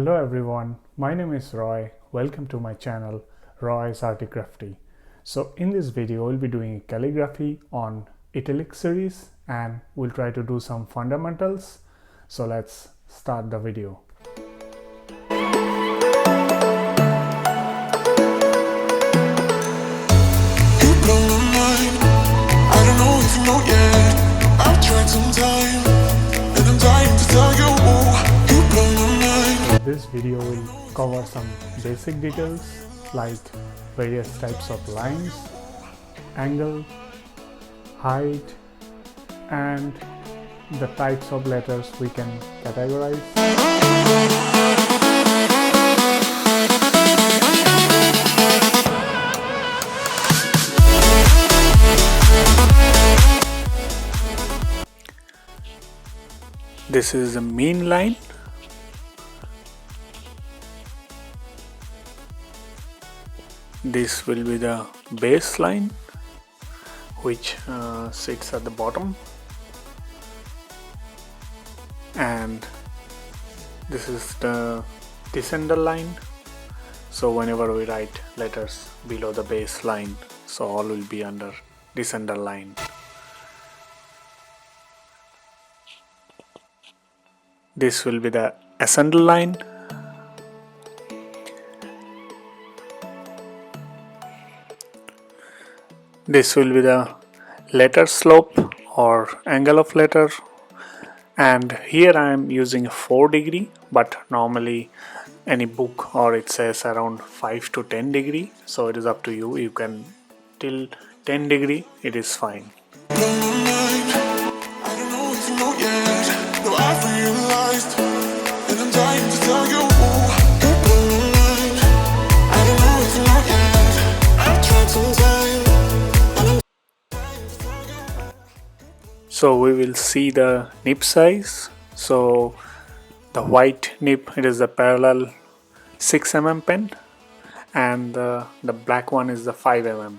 Hello everyone, my name is Roy. Welcome to my channel RoysArtyCrafty. So in this video we'll be doing calligraphy on Italic series and we'll try to do some fundamentals. So let's start the video. This video will cover some basic details like various types of lines, angle, height, and the types of letters we can categorize. This is the main line. This will be the base line which sits at the bottom, and this is the descender line. So whenever we write letters below the base line, so all will be under descender line. This will be the ascender line. This will be the letter slope or angle of letter, and here I am using 4 degree, but normally any book or it says around 5 to 10 degree, so it is up to you. You can till 10 degree, it is fine. So we will see the nib size. So the white nib, it is the parallel 6 mm pen, and the black one is the 5 mm.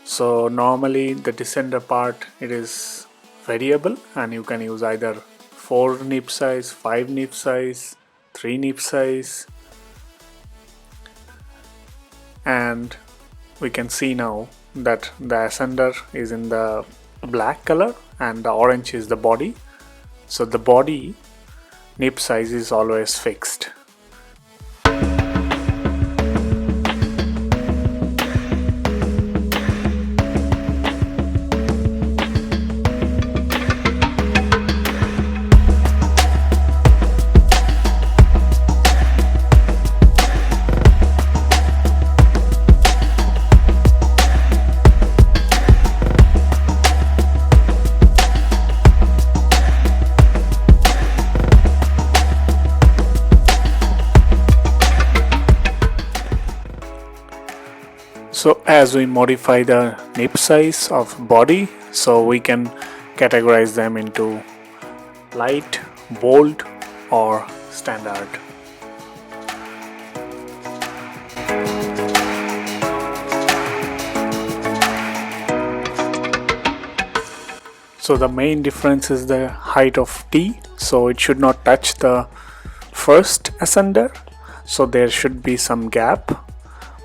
So normally the descender part, it is variable, and you can use either 4 nib size, 5 nib size, 3 nib size. And we can see now that the ascender is in the black color and the orange is the body. So the body nib size is always fixed. So as we modify the nib size of body, so we can categorize them into light, bold, or standard. So the main difference is the height of T, so it should not touch the first ascender, so there should be some gap,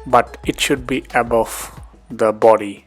but it should be above the body.